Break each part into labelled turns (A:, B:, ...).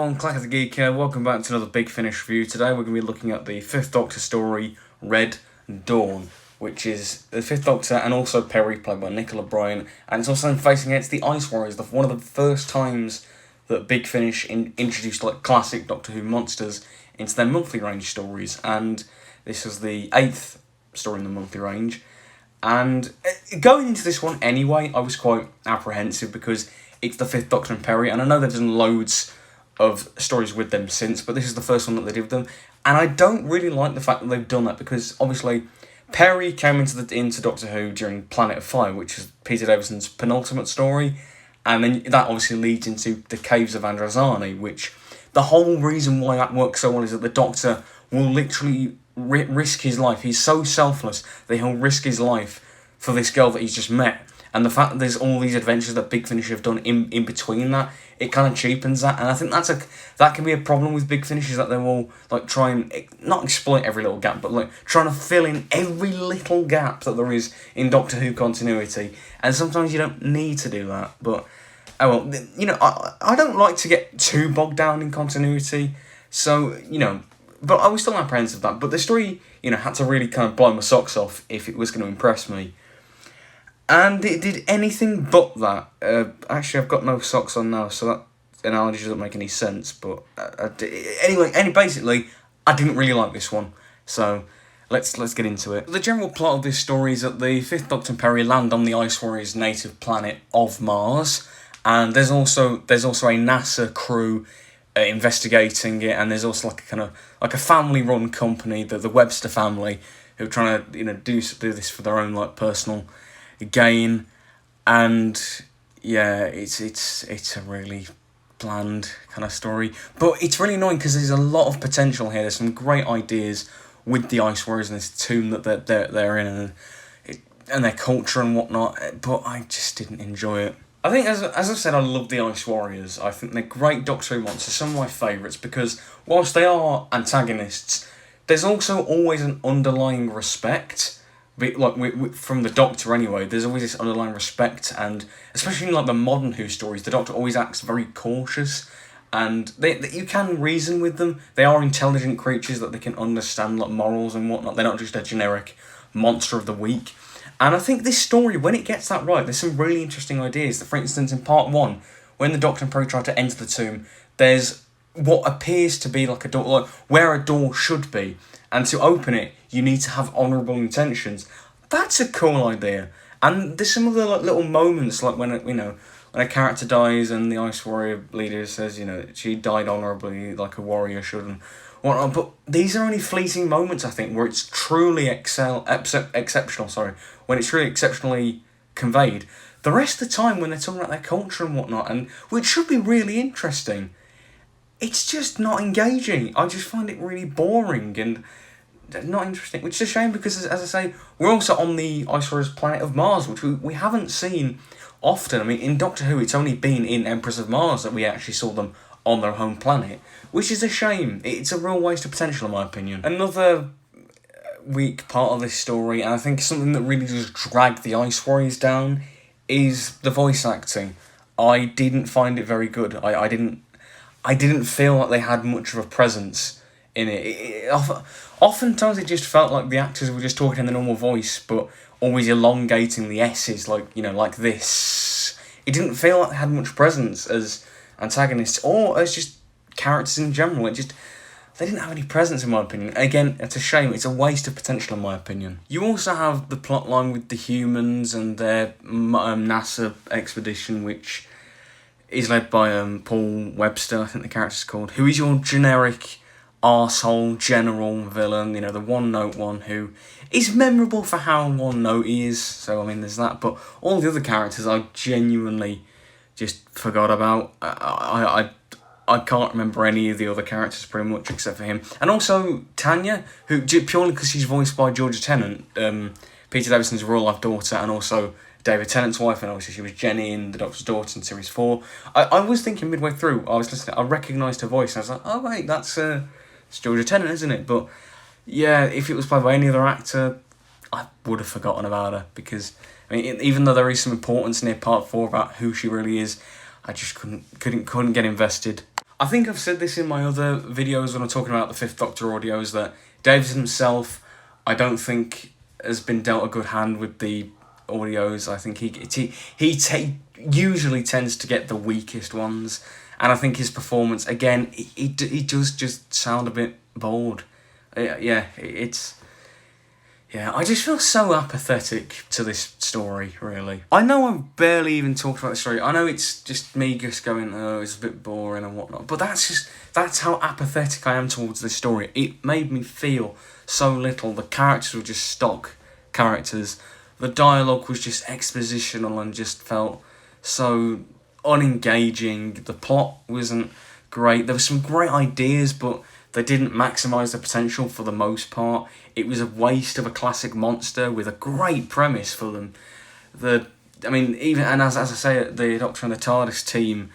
A: everyone, Clack of the Geek here. Welcome back to another Big Finish review. Today we're going to be looking at the 5th Doctor story, Red Dawn, which is the 5th Doctor and also Perry, played by Nicola Bryant, and it's also facing against the Ice Warriors, one of the first times that Big Finish introduced classic Doctor Who monsters into their monthly range stories, and this was the 8th story in the monthly range. And going into this one anyway, I was quite apprehensive because it's the 5th Doctor and Perry, and I know they've done loads of stories with them since, but this is the first one that they did with them, and I don't really like the fact that they've done that, because obviously Perry came into Doctor Who during Planet of Fire, which is Peter Davison's penultimate story, and then that obviously leads into the Caves of Androzani, which the whole reason why that works so well is that the Doctor will literally risk his life. He's so selfless that he'll risk his life for this girl that he's just met. And the fact that there's all these adventures that Big Finish have done in between that, it kind of cheapens that. And I think that can be a problem with Big Finish, is that they will try and not exploit every little gap, but trying to fill in every little gap that there is in Doctor Who continuity. And sometimes you don't need to do that. But oh well, I don't like to get too bogged down in continuity. So but I was still apprehensive of that. But the story had to really kind of blow my socks off if it was going to impress me. And it did anything but that. Actually, I've got no socks on now, so that analogy doesn't make any sense. But basically, I didn't really like this one. So let's get into it. The general plot of this story is that the 5th Doctor and Perry land on the Ice Warriors' native planet of Mars, and there's also a NASA crew investigating it, and there's also a family-run company, the Webster family, who are trying to do this for their own personal gain. And yeah, it's a really bland kind of story, but it's really annoying because there's a lot of potential here. There's some great ideas with the Ice Warriors and this tomb that they're in, and their culture and whatnot, but I just didn't enjoy it. I think, as I said, I love the Ice Warriors. I think they're great Doctor Who monsters, some of my favourites, because whilst they are antagonists, there's also always an underlying respect. From the Doctor anyway, there's always this underlying respect, and especially in the modern Who stories, the Doctor always acts very cautious, and you can reason with them. They are intelligent creatures that they can understand morals and whatnot. They're not just a generic monster of the week. And I think this story, when it gets that right, there's some really interesting ideas. For instance, in part 1, when the Doctor and Perry try to enter the tomb, there's what appears to be a door, where a door should be. And to open it, you need to have honourable intentions. That's a cool idea. And there's some of the little moments, when a character dies and the Ice Warrior leader says, she died honourably like a warrior should and whatnot. But these are only fleeting moments, I think, where it's truly exceptional. When it's really exceptionally conveyed. The rest of the time, when they're talking about their culture and whatnot, and which should be really interesting, it's just not engaging. I just find it really boring and not interesting, which is a shame because, as I say, we're also on the Ice Warriors planet of Mars, which we haven't seen often. I mean, in Doctor Who, it's only been in Empress of Mars that we actually saw them on their home planet, which is a shame. It's a real waste of potential, in my opinion. Another weak part of this story, and I think something that really does drag the Ice Warriors down, is the voice acting. I didn't find it very good. I didn't feel like they had much of a presence in it. Oftentimes it just felt like the actors were just talking in the normal voice, but always elongating the S's, like this. It didn't feel like they had much presence as antagonists, or as just characters in general. They didn't have any presence, in my opinion. Again, it's a shame. It's a waste of potential, in my opinion. You also have the plotline with the humans and their NASA expedition, which is led by Paul Webster, I think the character's called, who is your generic arsehole general villain, the one-note one, who is memorable for how one-note he is. So, there's that. But all the other characters I genuinely just forgot about. I can't remember any of the other characters pretty much except for him. And also Tanya, who, purely because she's voiced by Georgia Tennant, Peter Davison's real-life daughter, and also David Tennant's wife, and obviously she was Jenny in The Doctor's Daughter in Series 4. I was thinking midway through, I was listening, I recognised her voice, and I was like, oh wait, that's it's Georgia Tennant, isn't it? But yeah, if it was played by any other actor, I would have forgotten about her, because even though there is some importance near part 4 about who she really is, I just couldn't get invested. I think I've said this in my other videos when I'm talking about the Fifth Doctor audios, that Davison himself, I don't think has been dealt a good hand with the audios. I think he usually tends to get the weakest ones, and I think his performance, again, he does just sound a bit bored. Yeah, I just feel so apathetic to this story, really. I know I've barely even talked about the story. I know it's just me just going, oh, it's a bit boring and whatnot. But that's how apathetic I am towards this story. It made me feel so little. The characters were just stock characters. The dialogue was just expositional and just felt so unengaging. The plot wasn't great. There were some great ideas, but they didn't maximise the potential for the most part. It was a waste of a classic monster with a great premise for them. As I say, the Doctor and the TARDIS team,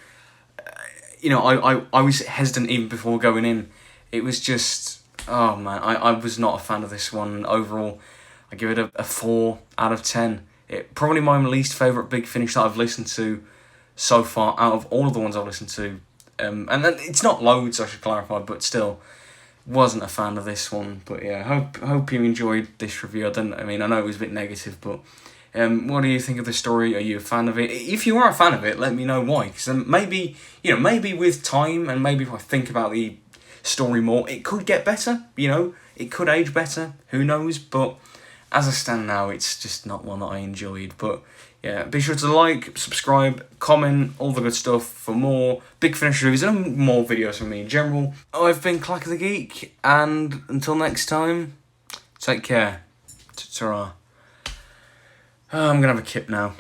A: I was hesitant even before going in. It was just, oh man, I was not a fan of this one. Overall, I give it a 4 out of 10. It probably my least favourite Big Finish that I've listened to so far out of all of the ones I've listened to. And then it's not loads, I should clarify, but still wasn't a fan of this one. But yeah, hope you enjoyed this review. I know it was a bit negative, but what do you think of the story? Are you a fan of it? If you are a fan of it, let me know why. Because maybe with time, and maybe if I think about the story more, it could get better. It could age better. Who knows? But as I stand now, it's just not one that I enjoyed. But yeah, be sure to like, subscribe, comment, all the good stuff for more Big Finish reviews and more videos from me in general. I've been Clack the Geek, and until next time, take care. Ta-ra. I'm gonna have a kip now.